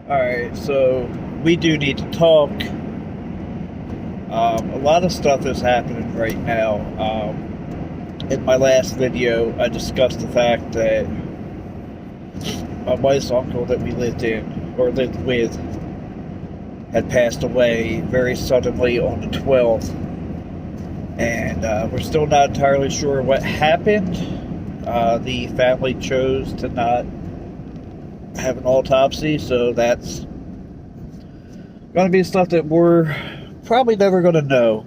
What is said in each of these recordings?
Alright, so we do need to talk. A lot of stuff is happening right now. In my last video, I discussed the fact that my wife's uncle that we lived in, or lived with, had passed away very suddenly on the 12th. And we're still not entirely sure what happened. The family chose to not have an autopsy, so that's going to be stuff that we're probably never going to know.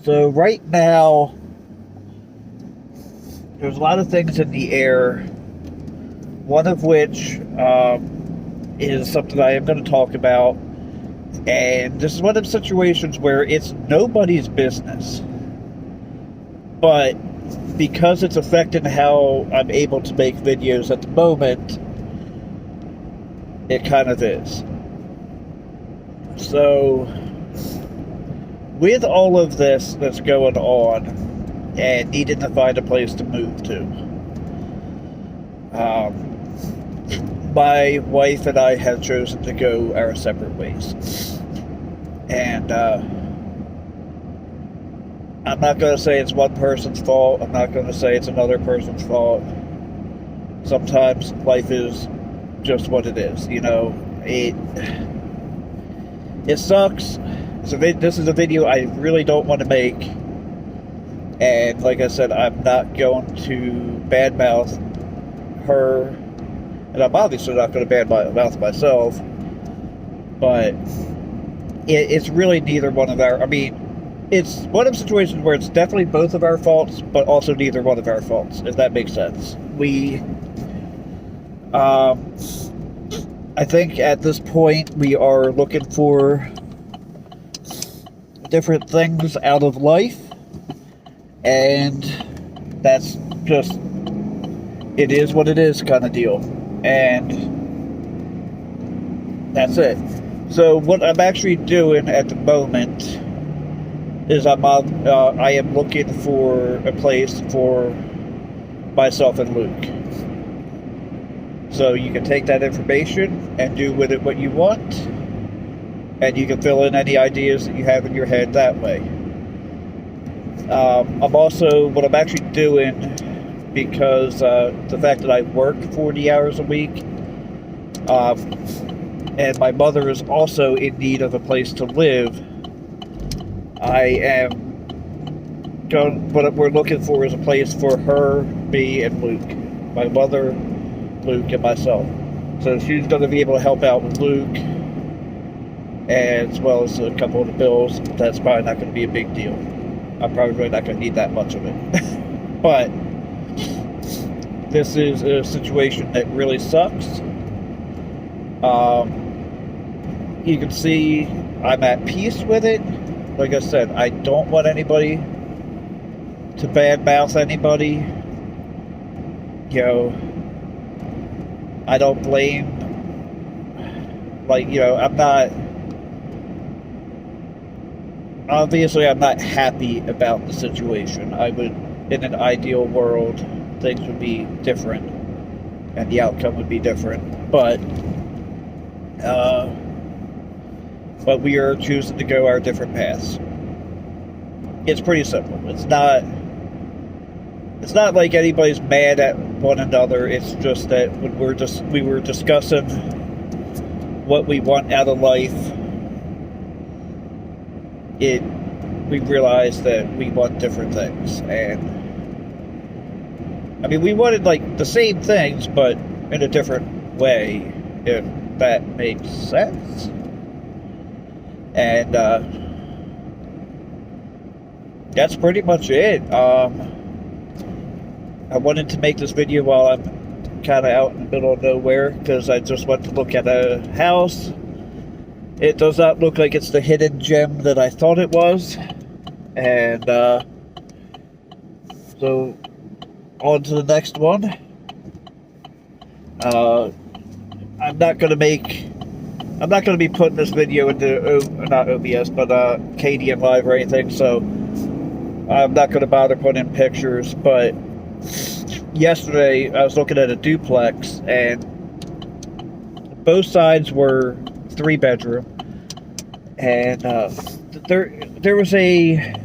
So right now, there's a lot of things in the air, one of which is something I am going to talk about, and this is one of the situations where it's nobody's business, but because it's affecting how I'm able to make videos at the moment, it kind of is. So, with all of this that's going on, and needing to find a place to move to, my wife and I have chosen to go our separate ways. And I'm not going to say it's one person's fault. I'm not going to say it's another person's fault. Sometimes life is just what it is. You know, it sucks. So this is a video I really don't want to make. And like I said, I'm not going to badmouth her. And I'm obviously not going to badmouth myself. But it's really neither one of our... I mean, it's one of the situations where it's definitely both of our faults, but also neither one of our faults, if that makes sense. I think at this point we are looking for different things out of life, and that's just, it is what it is kind of deal, and that's it. So what I'm actually doing at the moment is I am looking for a place for myself and Luke. So you can take that information and do with it what you want, and you can fill in any ideas that you have in your head that way. What I'm actually doing, because the fact that I work 40 hours a week, and my mother is also in need of a place to live, what we're looking for is a place for her, me, and Luke. My mother, Luke, and myself. So she's going to be able to help out with Luke, as well as a couple of the bills. That's probably not going to be a big deal. I'm probably really not going to need that much of it. But this is a situation that really sucks. You can see I'm at peace with it. Like I said, I don't want anybody to badmouth anybody. You know, I don't blame, I'm not happy about the situation. In an ideal world, things would be different, and the outcome would be different, but we are choosing to go our different paths. It's pretty simple. It's not like anybody's mad at one another. It's just that when we were discussing what we want out of life, we realized that we want different things. And I mean, we wanted like the same things, but in a different way, if that makes sense. And that's pretty much it. I wanted to make this video while I'm kind of out in the middle of nowhere, because I just went to look at a house. It does not look like it's the hidden gem that I thought it was. And so on to the next one. I'm not going to be putting this video into, not OBS, but KDN Live or anything, so I'm not going to bother putting in pictures. But yesterday I was looking at a duplex, and both sides were 3-bedroom, and there was a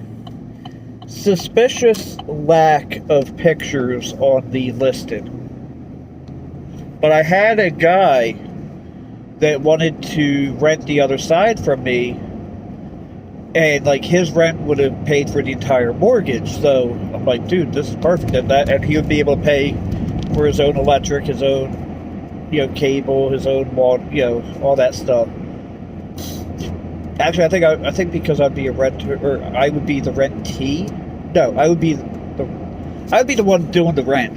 suspicious lack of pictures on the listing. But I had a guy that wanted to rent the other side from me, and like his rent would have paid for the entire mortgage. So I'm like, dude, this is perfect. And he would be able to pay for his own electric, his own, cable, his own water, all that stuff. Actually, I think because I'd be a renter, or I would be the rentee. No, I would be the one doing the rent,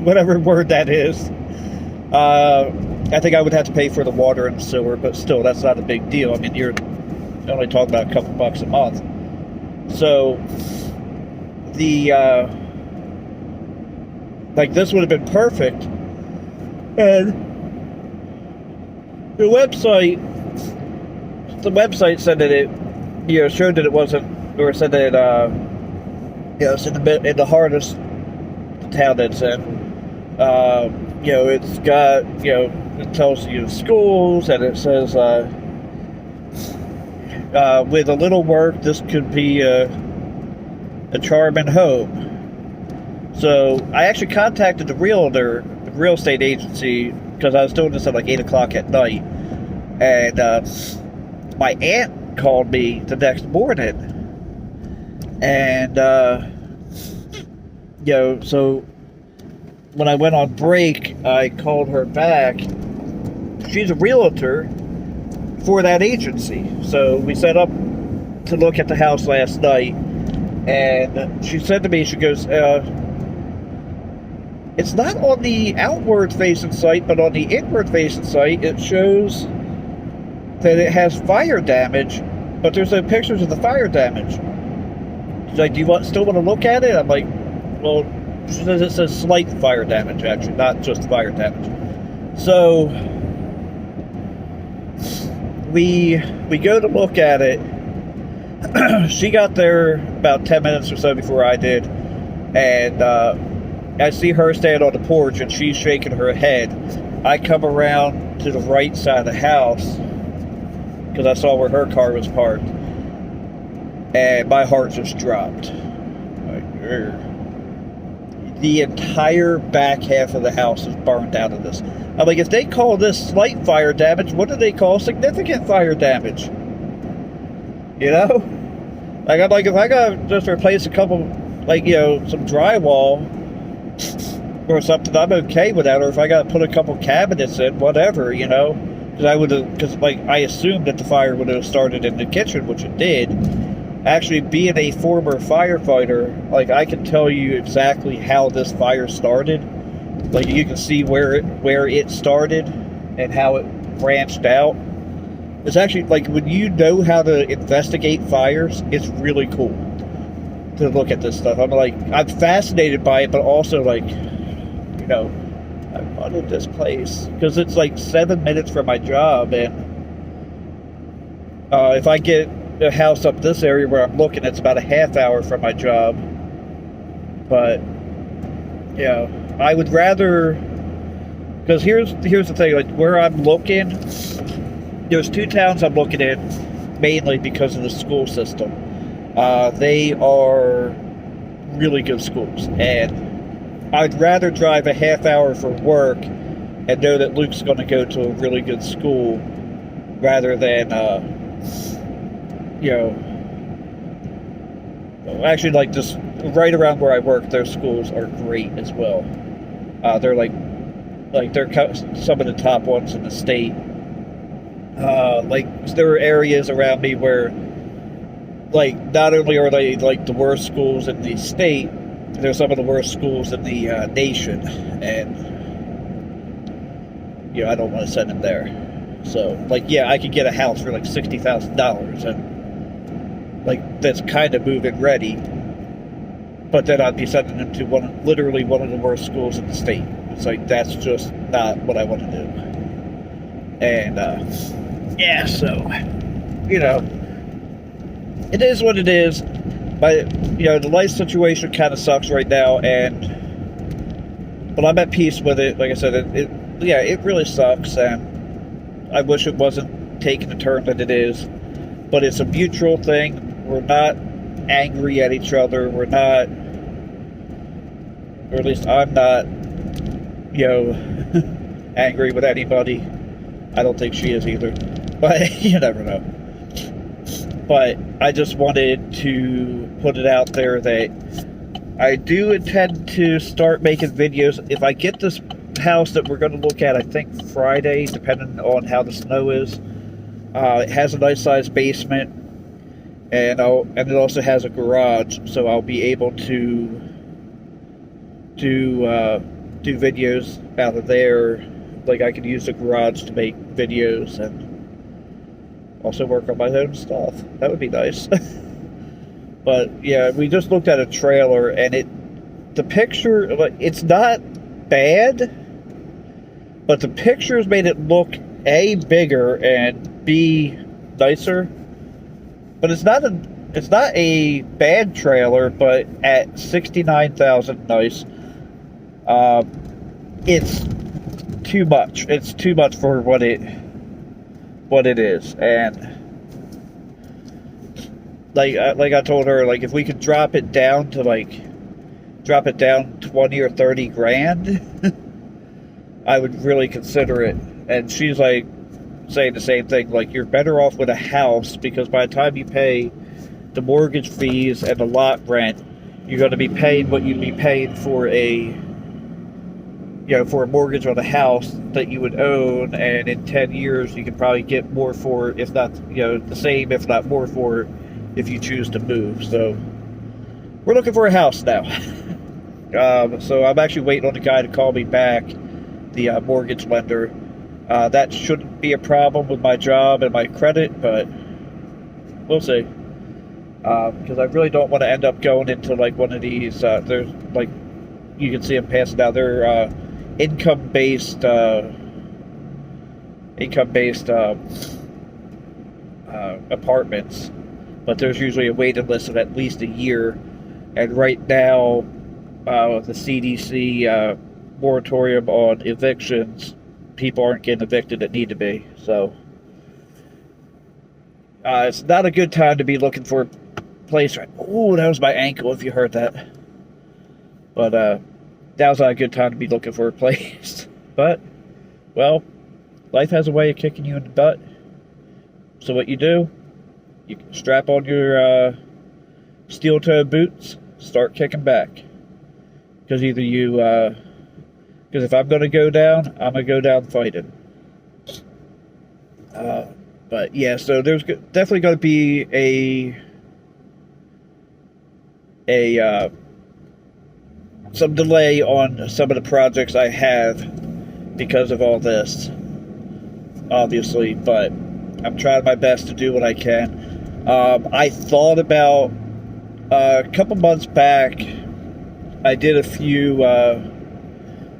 whatever word that is. I think I would have to pay for the water and the sewer, but still, that's not a big deal. I mean, you're only talking about a couple bucks a month. So, this would have been perfect. And the website said that it, showed that it wasn't, or said that it's in the hardest town that's in. It's got, it tells you schools, and it says, with a little work, this could be a charming home. So I actually contacted the realtor, the real estate agency, because I was doing this at like 8 o'clock at night, and my aunt called me the next morning, and so when I went on break, I called her back. She's a realtor for that agency. So we set up to look at the house last night, and she said to me, she goes, it's not on the outward facing site, but on the inward facing site, it shows that it has fire damage, but there's no pictures of the fire damage. She's like, do you still want to look at it? I'm like, well, she says it says slight fire damage, actually, not just fire damage. So we go to look at it. She got there about 10 minutes or so before I did, and I see her standing on the porch, and she's shaking her head. I come around to the right side of the house because I saw where her car was parked, and my heart just dropped. Like, ugh. The entire back half of the house is burned out of this. I'm like, if they call this slight fire damage, what do they call significant fire damage? Like, I'm like, if I gotta just replace a couple, some drywall or something, I'm okay with that. Or if I gotta put a couple cabinets in, whatever, because I assumed that the fire would have started in the kitchen, which it did. Actually, being a former firefighter, I can tell you exactly how this fire started. You can see where it started and how it branched out. It's actually, when you know how to investigate fires, it's really cool to look at this stuff. I'm fascinated by it, but also, I wanted this place. Because it's 7 minutes from my job, and if I get a house up this area where I'm looking, it's about a half hour from my job. But I would rather, because here's the thing, where I'm looking, there's 2 towns I'm looking at mainly because of the school system. They are really good schools, and I'd rather drive a half hour for work and know that Luke's going to go to a really good school rather than actually, just right around where I work, their schools are great as well. They're they're some of the top ones in the state. There are areas around me where, not only are they the worst schools in the state, they're some of the worst schools in the nation, and I don't want to send them there. So, I could get a house for $60,000, and that's kind of move-in ready, but then I'd be sending them to literally one of the worst schools in the state. It's that's just not what I want to do. And so it is what it is. The life situation kind of sucks right now, but I'm at peace with it. Like I said, yeah, it really sucks, and I wish it wasn't taking the turn that it is. But it's a mutual thing. We're not angry at each other. We're not, or at least I'm not, angry with anybody. I don't think she is either. But you never know. But I just wanted to put it out there that I do intend to start making videos. If I get this house that we're going to look at, I think Friday, depending on how the snow is. It has a nice sized basement, and it also has a garage, so I'll be able to do videos out of there. Like, I could use the garage to make videos and also work on my own stuff. That would be nice. But yeah, we just looked at a trailer, and the picture, like, it's not bad, but the pictures made it look A, bigger, and B, nicer. But it's not a bad trailer, but at $69,000 nice. It's too much. It's too much for what it is. And like I told her, like, if we could drop it down 20 or 30 grand, I would really consider it. And she's like saying the same thing, like, you're better off with a house, because by the time you pay the mortgage fees and the lot rent, you're going to be paying what you'd be paying for a mortgage on a house that you would own, and in 10 years you could probably get more for, if not, the same, if not more for, if you choose to move. So we're looking for a house now. So I'm actually waiting on the guy to call me back, the mortgage lender. That shouldn't be a problem with my job and my credit, but we'll see. Because I really don't want to end up going into, like, one of these, there's, like, you can see them passing out, they're income-based apartments, but there's usually a waiting list of at least a year, and right now, the CDC moratorium on evictions, people aren't getting evicted that need to be, so it's not a good time to be looking for a place. Oh, that was my ankle, if you heard that. But that was not a good time to be looking for a place. But, well, life has a way of kicking you in the butt. So what you do, you can strap on your steel-toed boots, start kicking back. Because either you, because if I'm going to go down, I'm going to go down fighting. But yeah, so there's definitely going to be some delay on some of the projects I have because of all this, obviously, but I'm trying my best to do what I can. I thought about, a couple months back, I did a few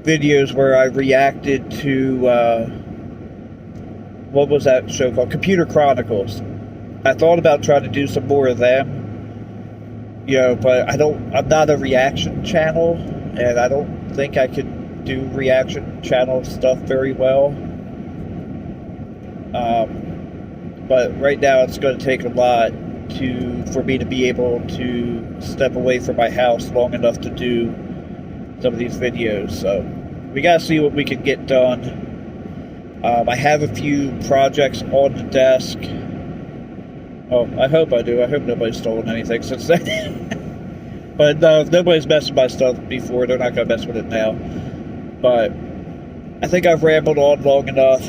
videos where I reacted to, what was that show called? Computer Chronicles. I thought about trying to do some more of them. But I'm not a reaction channel, and I don't think I could do reaction channel stuff very well. But right now it's going to take a lot for me to be able to step away from my house long enough to do some of these videos. So we got to see what we can get done. I have a few projects on the desk. Oh, I hope I do. I hope nobody's stolen anything since then. But no, if nobody's messed with my stuff before, they're not going to mess with it now. But I think I've rambled on long enough.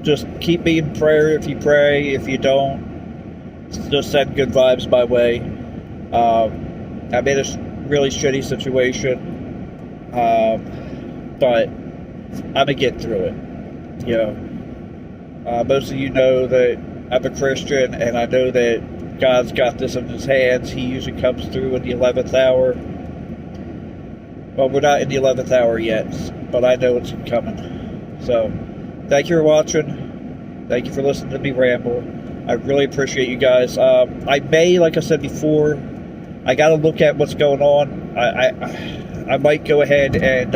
Just keep me in prayer if you pray. If you don't, just send good vibes my way. I'm in a really shitty situation. But I'm going to get through it. Most of you know that I'm a Christian, and I know that God's got this in his hands. He usually comes through in the 11th hour. Well, we're not in the 11th hour yet, but I know it's coming. So, thank you for watching. Thank you for listening to me ramble. I really appreciate you guys. I may, like I said before, I got to look at what's going on. I might go ahead and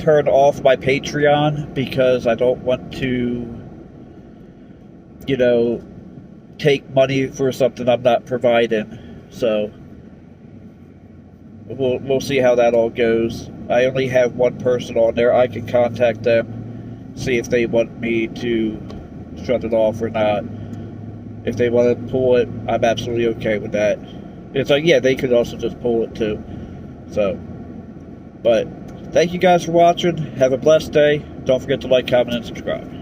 turn off my Patreon because I don't want to, you know, take money for something I'm not providing. So we'll see how that all goes. I only have one person on there. I can contact them, see if they want me to shut it off or not. If they want to pull it, I'm absolutely okay with that. It's like, yeah, they could also just pull it too. So, but thank you guys for watching. Have a blessed day. Don't forget to like, comment, and subscribe.